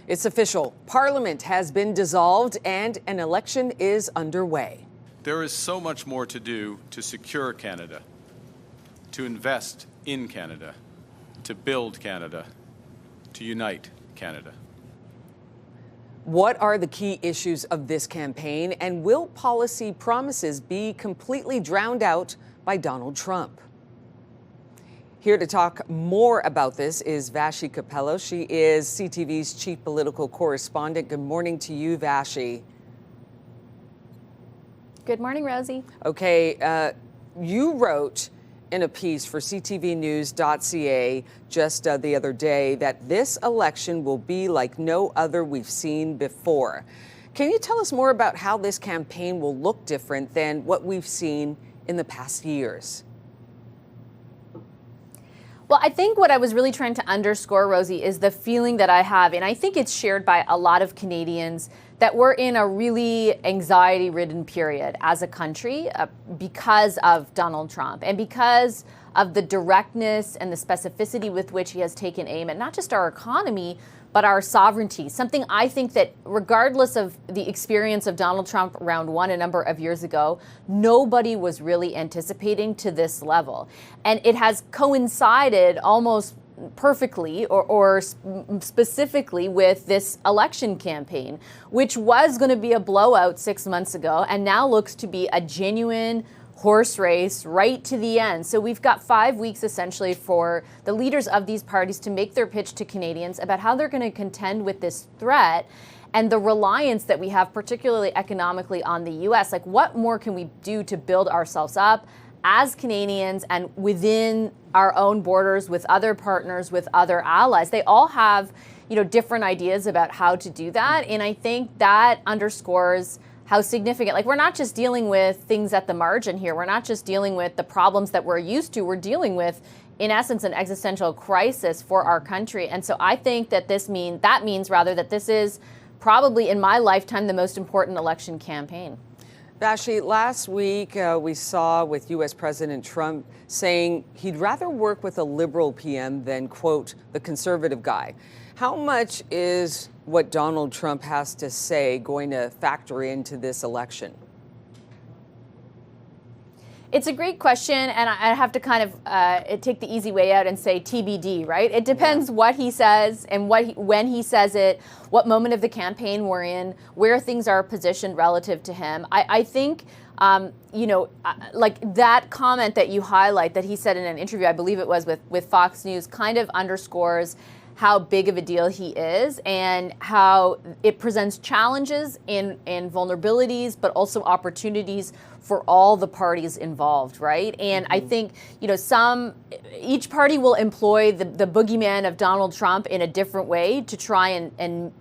It's official. Parliament has been dissolved and an election is underway. There is so much more to do to secure Canada, to invest in Canada, to build Canada, to unite Canada. What are the key issues of this campaign, and will policy promises be completely drowned out by Donald Trump? Here to talk more about this is Vassy Kapelos. She is CTV's chief political correspondent. Good morning to you, Vassy. Good morning, Rosie. Okay, you wrote in a piece for ctvnews.ca just the other day that this election will be like no other we've seen before. Can you tell us more about how this campaign will look different than what we've seen in the past years? Well, I think what I was really trying to underscore, Rosie, is the feeling that I have, and I think it's shared by a lot of Canadians, that we're in a really anxiety-ridden period as a country because of Donald Trump and because of the directness and the specificity with which he has taken aim at not just our economy, but our sovereignty, something I think that regardless of the experience of Donald Trump round one a number of years ago, nobody was really anticipating to this level. And it has coincided almost perfectly or specifically with this election campaign, which was going to be a blowout 6 months ago and now looks to be a genuine horse race right to the end. So we've got 5 weeks essentially for the leaders of these parties to make their pitch to Canadians about how they're going to contend with this threat and the reliance that we have, particularly economically, on the U.S. Like, what more can we do to build ourselves up as Canadians and within our own borders with other partners, with other allies? They all have, different ideas about how to do that. And I think that underscores how significant, like, we're not just dealing with things at the margin here. We're not just dealing with the problems that we're used to. We're dealing with, in essence, an existential crisis for our country. And so I think that this means that this is probably in my lifetime the most important election campaign. Vassy, last week we saw with U.S. President Trump saying he'd rather work with a liberal PM than, quote, the conservative guy. How much is what Donald Trump has to say going to factor into this election? It's a great question, and I have to kind of take the easy way out and say TBD, right? It depends what he says and when he says it, what moment of the campaign we're in, where things are positioned relative to him. I think, like that comment that you highlight that he said in an interview, I believe it was with Fox News, kind of underscores how big of a deal he is and how it presents challenges and vulnerabilities, but also opportunities for all the parties involved, right? And I think, each party will employ the boogeyman of Donald Trump in a different way to try and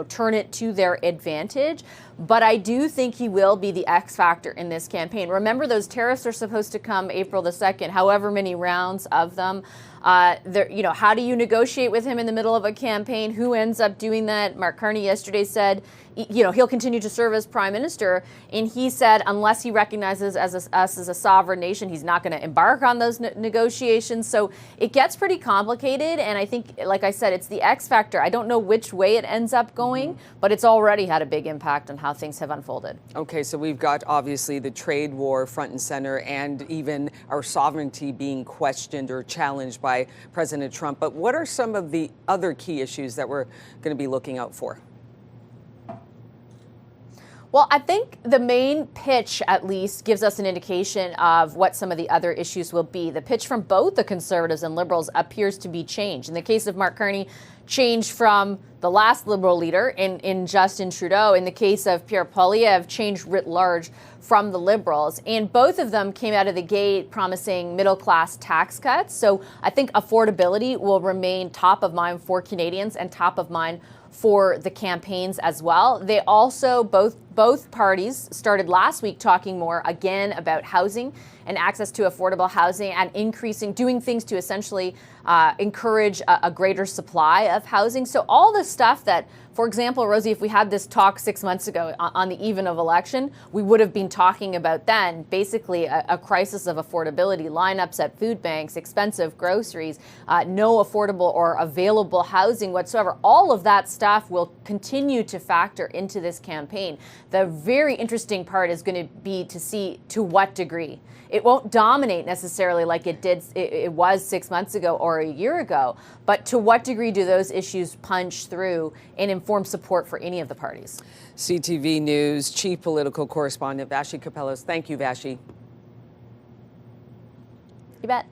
turn it to their advantage. But I do think he will be the X factor in this campaign. Remember, those tariffs are supposed to come April the 2nd, however many rounds of them. How do you negotiate with him in the middle of a campaign? Who ends up doing that? Mark Carney yesterday said, he'll continue to serve as prime minister. And he said, unless he recognizes us as a sovereign nation, he's not going to embark on those negotiations. So it gets pretty complicated. And I think, like I said, it's the X factor. I don't know which way it ends up going, but it's already had a big impact on how things have unfolded. Okay, so we've got obviously the trade war front and center and even our sovereignty being questioned or challenged by President Trump. But what are some of the other key issues that we're going to be looking out for? Well, I think the main pitch, at least, gives us an indication of what some of the other issues will be. The pitch from both the Conservatives and Liberals appears to be changed. In the case of Mark Carney, changed from the last Liberal leader in Justin Trudeau. In the case of Pierre Poilievre, changed writ large from the Liberals. And both of them came out of the gate promising middle-class tax cuts. So I think affordability will remain top of mind for Canadians and top of mind for the campaigns as well. They also, both parties started last week talking more again about housing and access to affordable housing and doing things to essentially encourage a greater supply of housing. So all the stuff that For example, Rosie, if we had this talk 6 months ago on the eve of election, we would have been talking about then basically a crisis of affordability, lineups at food banks, expensive groceries, no affordable or available housing whatsoever. All of that stuff will continue to factor into this campaign. The very interesting part is going to be to see to what degree. It won't dominate necessarily like it was 6 months ago or a year ago, but to what degree do those issues punch through and inform support for any of the parties? CTV News chief political correspondent Vassy Kapelos. Thank you, Vassy. You bet.